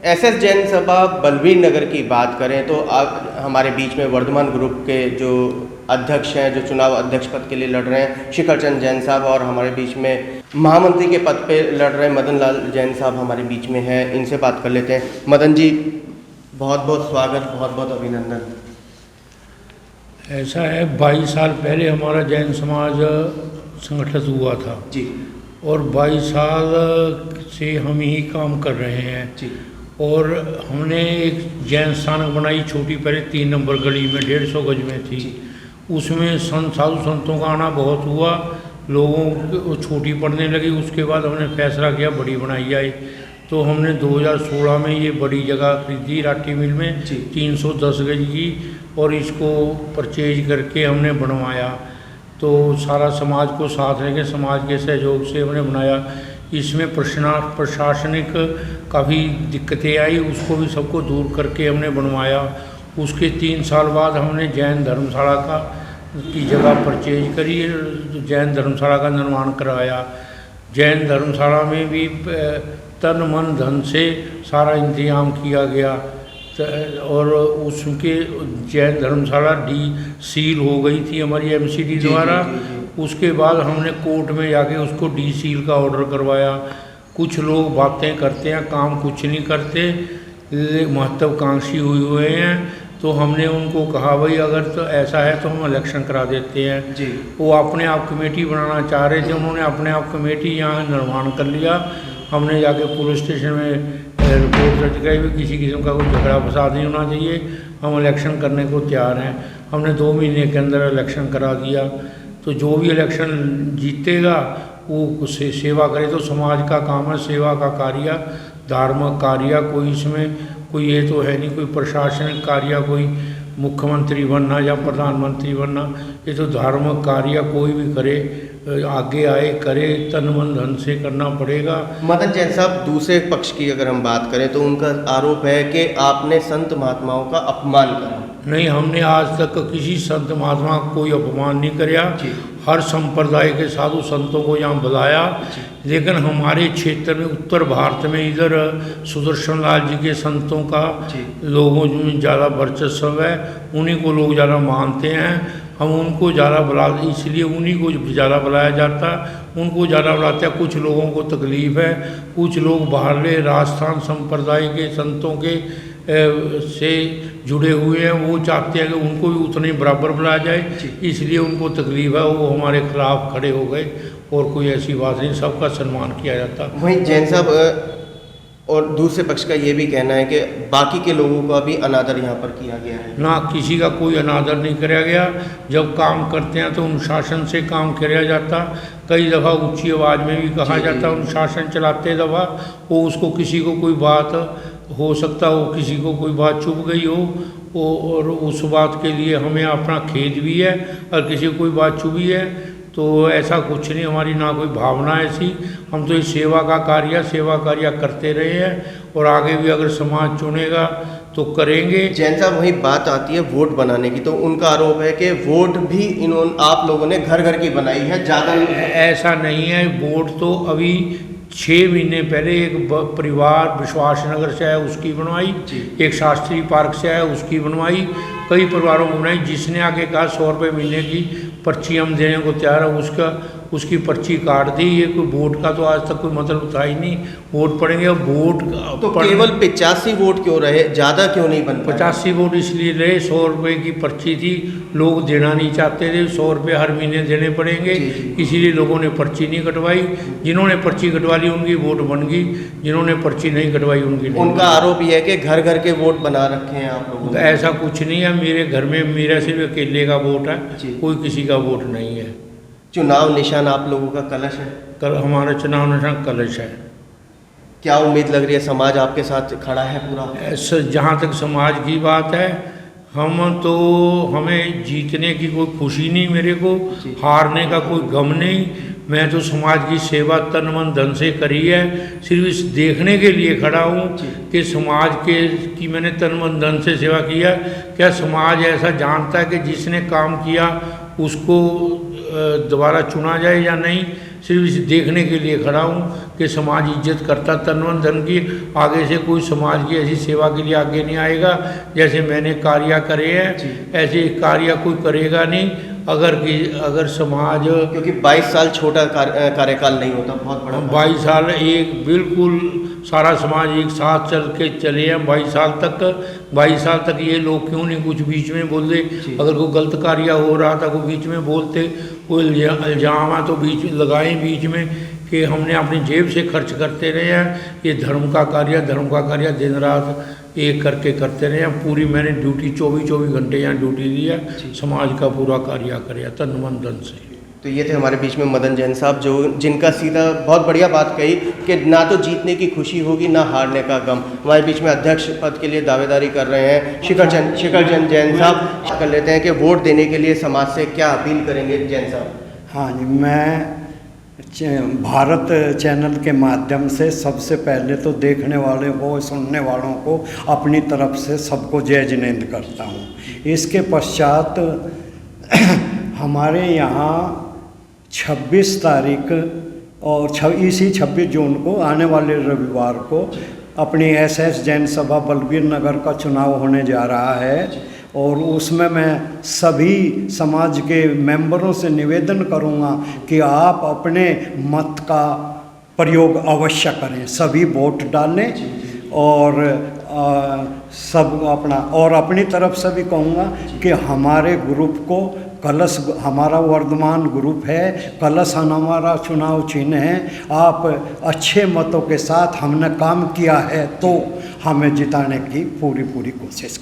SS Jain सभा बलवीर नगर की बात करें तो अब हमारे बीच में वर्धमान ग्रुप के जो अध्यक्ष हैं, जो चुनाव अध्यक्ष पद के लिए लड़ रहे हैं, शिखर चंद जैन साहब, और हमारे बीच में महामंत्री के पद पे लड़ रहे मदन लाल जैन साहब हमारे बीच में हैं। इनसे बात कर लेते हैं। मदन जी, बहुत बहुत स्वागत, बहुत बहुत अभिनंदन। ऐसा है, 22 साल पहले हमारा जैन समाज संगठित हुआ था जी, और 22 साल से हम ही काम कर रहे हैं जी, और हमने एक जैन स्थानक बनाई छोटी, पहले 3 नंबर गली में 150 गज में थी। उसमें साधु संतों का आना बहुत हुआ, लोगों को छोटी पड़ने लगी। उसके बाद हमने फैसला किया बड़ी बनाई जाए, तो हमने 2016 में ये बड़ी जगह खरीदी राठी मिल में 310 गज की, और इसको परचेज करके हमने बनवाया। तो सारा समाज को साथ लेके समाज के सहयोग से हमने बनाया। इसमें प्रशासनिक काफ़ी दिक्कतें आई, उसको भी सबको दूर करके हमने बनवाया। उसके 3 साल बाद हमने जैन धर्मशाला की जगह परचेज करी, जैन धर्मशाला का निर्माण करवाया। जैन धर्मशाला में भी तन मन धन से सारा इंतजाम किया गया, और उसके जैन धर्मशाला सील हो गई थी हमारी एमसीडी द्वारा। उसके बाद हमने कोर्ट में जाके उसको सील का ऑर्डर करवाया। कुछ लोग बातें करते हैं, काम कुछ नहीं करते, महत्वाकांक्षी हुए हैं। तो हमने उनको कहा भाई अगर तो ऐसा है तो हम इलेक्शन करा देते हैं जी। वो अपने आप कमेटी बनाना चाह रहे थे, उन्होंने अपने आप कमेटी यहाँ निर्माण कर लिया। हमने जाके पुलिस स्टेशन में रिपोर्ट दर्ज कराई भी किसी किस्म का कोई झगड़ा फसाद नहीं होना चाहिए, हम इलेक्शन करने को तैयार हैं। हमने 2 महीने के अंदर इलेक्शन करा दिया। तो जो भी इलेक्शन जीतेगा वो सेवा करे, तो समाज का काम है सेवा का कार्य, धार्मिक कार्य। कोई इसमें कोई ये तो है नहीं कोई प्रशासनिक कार्य, कोई मुख्यमंत्री बनना या प्रधानमंत्री बनना, ये तो धार्मिक कार्य कोई भी करे, आगे आए करे, तन मन धन से करना पड़ेगा। मदन जैन साहब, दूसरे पक्ष की अगर हम बात करें तो उनका आरोप है कि आपने संत महात्माओं का अपमान करा। नहीं, हमने आज तक किसी संत महात्मा का कोई अपमान नहीं कराया। हर संप्रदाय के साधु संतों को यहाँ बुलाया, लेकिन हमारे क्षेत्र में उत्तर भारत में इधर सुदर्शन लाल जी के संतों का लोगों में ज़्यादा वर्चस्व है, उन्हीं को लोग ज़्यादा मानते हैं। हम उनको ज़्यादा बुला, इसलिए उन्हीं को ज़्यादा बुलाया जाता, उनको ज़्यादा बुलाते हैं। कुछ लोगों को तकलीफ़ है, कुछ लोग बाहरले राजस्थान संप्रदाय के संतों के से जुड़े हुए हैं, वो चाहते हैं कि उनको भी उतने बराबर बुलाया जाए, इसलिए उनको तकलीफ है, वो हमारे खिलाफ खड़े हो गए। और कोई ऐसी बात नहीं, सबका सम्मान किया जाता। वहीं जैन साहब, और दूसरे पक्ष का ये भी कहना है कि बाकी के लोगों का भी अनादर यहाँ पर किया गया है। ना, किसी का कोई अनादर नहीं कराया गया। जब काम करते हैं तो अनुशासन से काम किया जाता। कई दफ़ा ऊंची आवाज़ में भी कहा जाता, अनुशासन चलाते दफ़ा वो उसको किसी को कोई बात हो सकता हो, किसी को कोई बात चुभ गई हो, और उस बात के लिए हमें अपना खेद भी है, और किसी को कोई बात चुभी है तो ऐसा कुछ नहीं, हमारी ना कोई भावना ऐसी। हम तो इस सेवा कार्य करते रहे हैं, और आगे भी अगर समाज चुनेगा तो करेंगे। जैन साहब, वही बात आती है वोट बनाने की, तो उनका आरोप है कि वोट भी आप लोगों ने घर घर की बनाई है, ज़्यादा ऐसा नहीं है। वोट तो अभी 6 महीने पहले एक परिवार विश्वास नगर से है उसकी बनवाई, एक शास्त्री पार्क से है उसकी बनवाई, कई परिवारों को बनाई। जिसने आगे कहा 100 रुपये महीने की पर्ची हम देने को तैयार है, उसकी पर्ची काट दी। ये कोई वोट का तो आज तक कोई मतलब था ही नहीं। वोट पड़ेंगे, अब वोट तो केवल 85 वोट क्यों रहे, ज़्यादा क्यों नहीं बन पाए? 85 वोट इसलिए रहे, 100 रुपये की पर्ची थी, लोग देना नहीं चाहते थे, 100 रुपये हर महीने देने पड़ेंगे, इसीलिए लोगों ने पर्ची नहीं कटवाई। जिन्होंने पर्ची कटवा ली उनकी वोट बन गई, जिन्होंने पर्ची नहीं कटवाई उनकी नहीं। उनका आरोप यह है कि घर घर के वोट बना रखे हैं आप लोगों ने। ऐसा कुछ नहीं है, मेरे घर में मेरा सिर्फ अकेले का वोट है, कोई किसी का वोट नहीं है। चुनाव निशान आप लोगों का कलश है? हमारा चुनाव निशान कलश है। क्या उम्मीद लग रही है, समाज आपके साथ खड़ा है पूरा? जहाँ तक समाज की बात है, हमें जीतने की कोई खुशी नहीं, मेरे को हारने का कोई गम नहीं। मैं तो समाज की सेवा तन मन धन से करी है, सिर्फ इस देखने के लिए खड़ा हूँ कि समाज की मैंने तन मन धन से सेवा किया। क्या समाज ऐसा जानता है कि जिसने काम किया उसको दोबारा चुना जाए या नहीं? सिर्फ इसे देखने के लिए खड़ा हूँ कि समाज इज्जत करता तन मन धन की। आगे से कोई समाज की ऐसी सेवा के लिए आगे नहीं आएगा। जैसे मैंने कार्य करे हैं ऐसे कार्य कोई करेगा नहीं। अगर समाज, क्योंकि 22 साल छोटा कार्यकाल नहीं होता, बहुत बड़ा 22 साल एक बिल्कुल सारा समाज एक साथ चल के चले हैं 22 साल तक ये लोग क्यों नहीं कुछ बीच में बोल दे। अगर कोई गलत कार्य हो रहा था कोई बीच में बोलते, कोई इल्जाम है तो बीच में लगाएं बीच में कि हमने अपनी जेब से खर्च करते रहे हैं। ये धर्म का कार्य दिन रात एक करके करते रहे हैं। पूरी मैंने ड्यूटी 24 घंटे यहाँ ड्यूटी दी है, समाज का पूरा कार्य करे तन मन धन से। तो ये थे हमारे बीच में मदन जैन साहब, जिनका सीधा बहुत बढ़िया बात कही कि ना तो जीतने की खुशी होगी ना हारने का गम। हमारे बीच में अध्यक्ष पद के लिए दावेदारी कर रहे हैं शिखरचंद जैन साहब। कर लेते हैं कि वोट देने के लिए समाज से क्या अपील करेंगे जैन साहब? हाँ जी, मैं भारत चैनल के माध्यम से सबसे पहले तो देखने वाले को, सुनने वालों को अपनी तरफ से सबको जय जिनेंद्र करता हूँ। इसके पश्चात हमारे यहाँ 26 तारीख और इसी 26 जून को आने वाले रविवार को अपनी SS जैन सभा बलबीर नगर का चुनाव होने जा रहा है। और उसमें मैं सभी समाज के मेंबरों से निवेदन करूंगा कि आप अपने मत का प्रयोग अवश्य करें, सभी वोट डालें और अपनी तरफ से भी कहूँगा कि हमारे ग्रुप को कलश, हमारा वर्धमान ग्रुप है, कलश हमारा चुनाव चिन्ह है। आप अच्छे मतों के साथ हमने काम किया है तो हमें जिताने की पूरी कोशिश